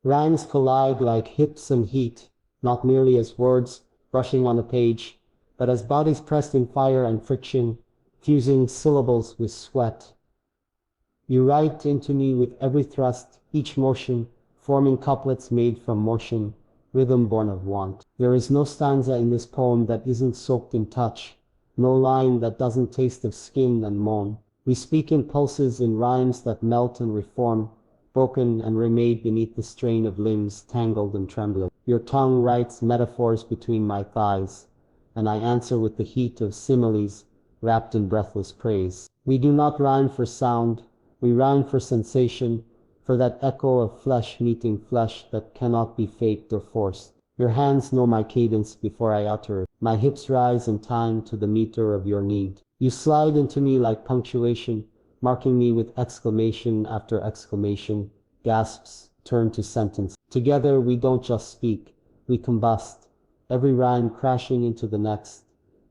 Rhymes collide like hips and heat, not merely as words brushing on a page, but as bodies pressed in fire and friction, fusing syllables with sweat. You write into me with every thrust, each motion, forming couplets made from motion, rhythm born of want. There is no stanza in this poem that isn't soaked in touch, no line that doesn't taste of skin and moan. We speak in pulses, in rhymes that melt and reform, broken and remade beneath the strain of limbs tangled and trembling. Your tongue writes metaphors between my thighs, and I answer with the heat of similes wrapped in breathless praise. We do not rhyme for sound, we rhyme for sensation, for that echo of flesh meeting flesh that cannot be faked or forced. Your hands know my cadence before I utter it. My hips rise in time to the meter of your need. You slide into me like punctuation, marking me with exclamation after exclamation, gasps turn to sentence. Together we don't just speak, we combust, every rhyme crashing into the next,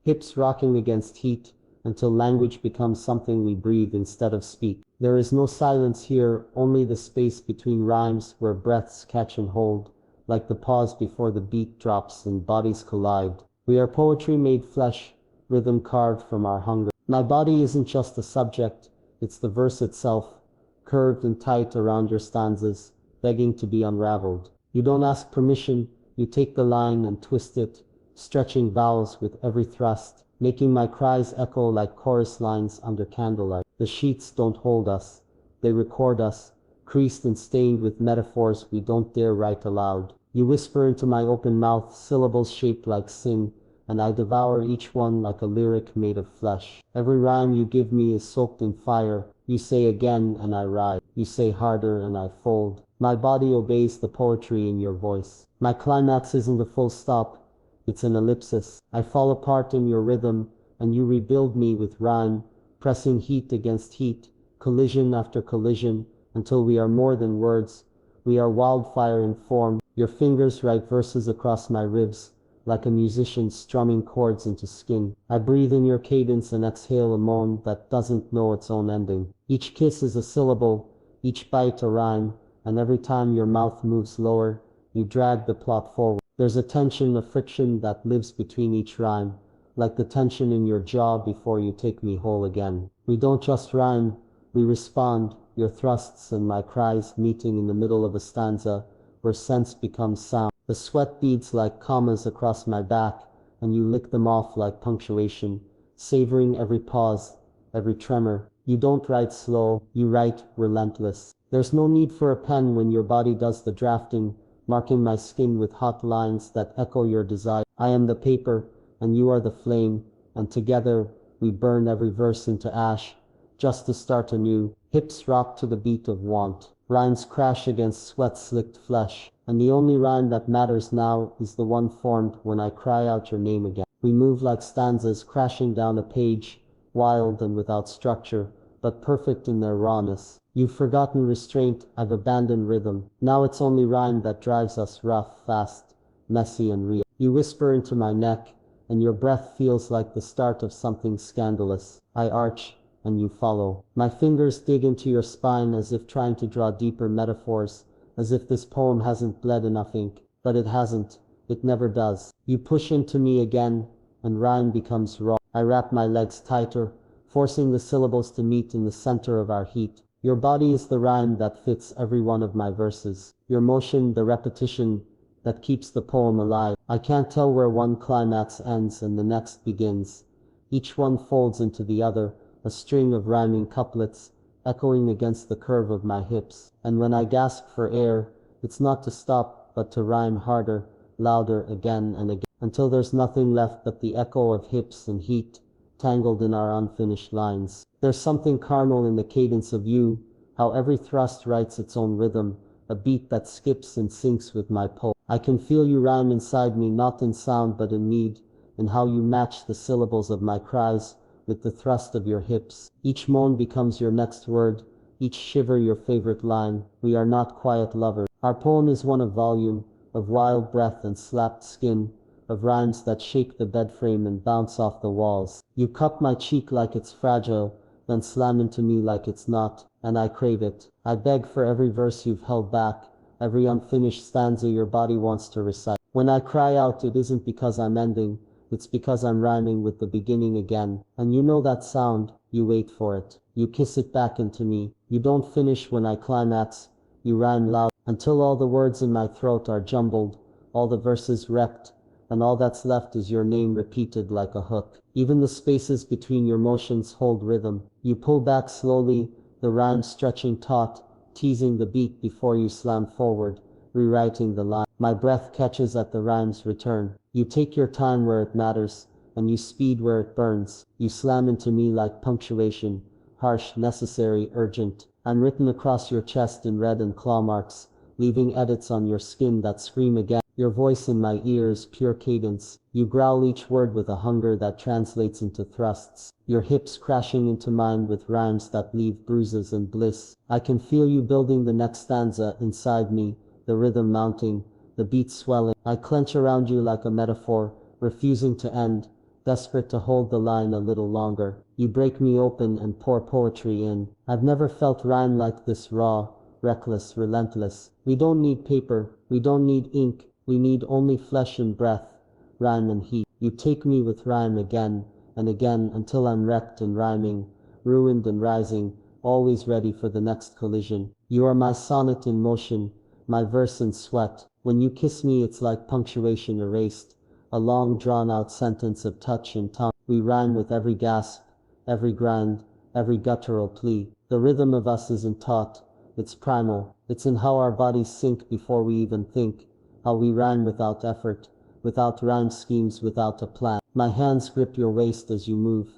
hips rocking against heat, until language becomes something we breathe instead of speak. There is no silence here, only the space between rhymes where breaths catch and hold, like the pause before the beat drops and bodies collide. We are poetry made flesh, rhythm carved from our hunger. My body isn't just a subject, it's the verse itself, curved and tight around your stanzas, begging to be unraveled. You don't ask permission, you take the line and twist it, stretching vowels with every thrust, making my cries echo like chorus lines under candlelight. The sheets don't hold us, they record us, creased and stained with metaphors we don't dare write aloud. You whisper into my open mouth syllables shaped like sin, and I devour each one like a lyric made of flesh. Every rhyme you give me is soaked in fire. You say again and I ride. You say harder and I fold. My body obeys the poetry in your voice. My climax isn't a full stop, it's an ellipsis. I fall apart in your rhythm, and you rebuild me with rhyme, pressing heat against heat, collision after collision, until we are more than words. We are wildfire in form. Your fingers write verses across my ribs, like a musician strumming chords into skin. I breathe in your cadence and exhale a moan that doesn't know its own ending. Each kiss is a syllable, each bite a rhyme, and every time your mouth moves lower, you drag the plot forward. There's a tension, a friction that lives between each rhyme, like the tension in your jaw before you take me whole again. We don't just rhyme, we respond, your thrusts and my cries meeting in the middle of a stanza, where sense becomes sound. The sweat beads like commas across my back, and you lick them off like punctuation, savoring every pause, every tremor. You don't write slow, you write relentless. There's no need for a pen when your body does the drafting, marking my skin with hot lines that echo your desire. I am the paper, and you are the flame, and together we burn every verse into ash, just to start anew. Hips rock to the beat of want. Rhymes crash against sweat-slicked flesh, and the only rhyme that matters now is the one formed when I cry out your name again. We move like stanzas crashing down a page, wild and without structure, but perfect in their rawness. You've forgotten restraint, I've abandoned rhythm. Now it's only rhyme that drives us rough, fast, messy and real. You whisper into my neck, and your breath feels like the start of something scandalous. I arch, and you follow. My fingers dig into your spine as if trying to draw deeper metaphors, as if this poem hasn't bled enough ink. But it hasn't. It never does. You push into me again, and rhyme becomes raw. I wrap my legs tighter, forcing the syllables to meet in the center of our heat. Your body is the rhyme that fits every one of my verses. Your motion, the repetition that keeps the poem alive. I can't tell where one climax ends and the next begins. Each one folds into the other, a string of rhyming couplets, echoing against the curve of my hips. And when I gasp for air, it's not to stop, but to rhyme harder, louder, again and again, until there's nothing left but the echo of hips and heat, tangled in our unfinished lines. There's something carnal in the cadence of you, how every thrust writes its own rhythm, a beat that skips and syncs with my pulse. I can feel you rhyme inside me, not in sound but in need, in how you match the syllables of my cries with the thrust of your hips. Each moan becomes your next word, each shiver your favorite line. We are not quiet lovers. Our poem is one of volume, of wild breath and slapped skin, of rhymes that shake the bed frame and bounce off the walls. You cup my cheek like it's fragile, then slam into me like it's not, and I crave it. I beg for every verse you've held back, every unfinished stanza your body wants to recite. When I cry out, it isn't because I'm ending, it's because I'm rhyming with the beginning again. And you know that sound, you wait for it. You kiss it back into me. You don't finish when I climax, you rhyme loud until all the words in my throat are jumbled, all the verses wrecked, and all that's left is your name repeated like a hook. Even the spaces between your motions hold rhythm. You pull back slowly, the rhyme stretching taut, teasing the beat before you slam forward, rewriting the line. My breath catches at the rhyme's return. You take your time where it matters, and you speed where it burns. You slam into me like punctuation, harsh, necessary, urgent. I'm written across your chest in red and claw marks, leaving edits on your skin that scream again. Your voice in my ears, pure cadence. You growl each word with a hunger that translates into thrusts. Your hips crashing into mine with rhymes that leave bruises and bliss. I can feel you building the next stanza inside me, the rhythm mounting, the beat swelling. I clench around you like a metaphor, refusing to end, desperate to hold the line a little longer. You break me open and pour poetry in. I've never felt rhyme like this, raw, reckless, relentless. We don't need paper, we don't need ink, we need only flesh and breath, rhyme and heat. You take me with rhyme again and again until I'm wrecked and rhyming, ruined and rising, always ready for the next collision. You are my sonnet in motion, my verse in sweat. When you kiss me, it's like punctuation erased, a long drawn-out sentence of touch and tongue. We rhyme with every gasp, every grind, every guttural plea. The rhythm of us isn't taught, it's primal. It's in how our bodies sink before we even think, how we rhyme without effort, without rhyme schemes, without a plan. My hands grip your waist as you move,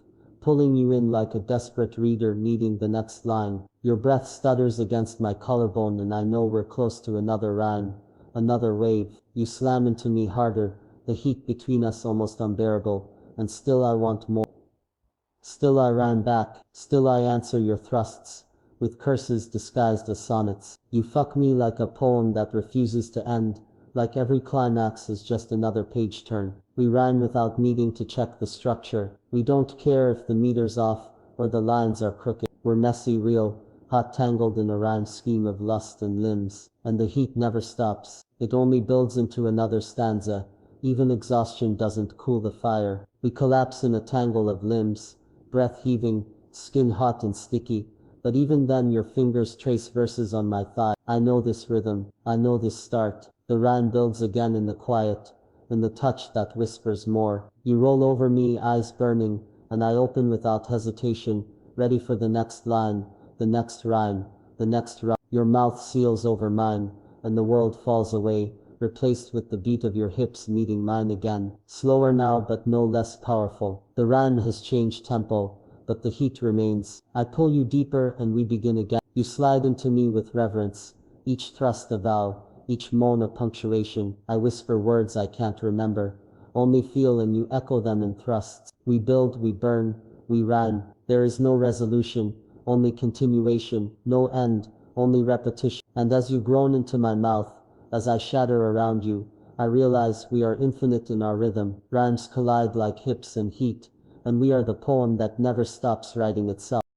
pulling you in like a desperate reader needing the next line. Your breath stutters against my collarbone and I know we're close to another rhyme, another wave. You slam into me harder, the heat between us almost unbearable, and still I want more. Still I rhyme back, still I answer your thrusts, with curses disguised as sonnets. You fuck me like a poem that refuses to end, like every climax is just another page turn. We rhyme without needing to check the structure. We don't care if the meter's off, or the lines are crooked. We're messy, real, hot, tangled in a rhyme scheme of lust and limbs. And the heat never stops. It only builds into another stanza. Even exhaustion doesn't cool the fire. We collapse in a tangle of limbs, breath heaving, skin hot and sticky. But even then your fingers trace verses on my thigh. I know this rhythm, I know this start. The rhyme builds again in the quiet, in the touch that whispers more. You roll over me, eyes burning, and I open without hesitation, ready for the next line, the next rhyme, the next rhyme. Your mouth seals over mine, and the world falls away, replaced with the beat of your hips meeting mine again. Slower now, but no less powerful. The rhyme has changed tempo, but the heat remains. I pull you deeper and we begin again. You slide into me with reverence, each thrust a vow, each moan a punctuation. I whisper words I can't remember, only feel, and you echo them in thrusts. We build, we burn, we rhyme. There is no resolution, only continuation, no end, only repetition. And as you groan into my mouth, as I shatter around you, I realize we are infinite in our rhythm. Rhymes collide like hips and heat, and we are the poem that never stops writing itself.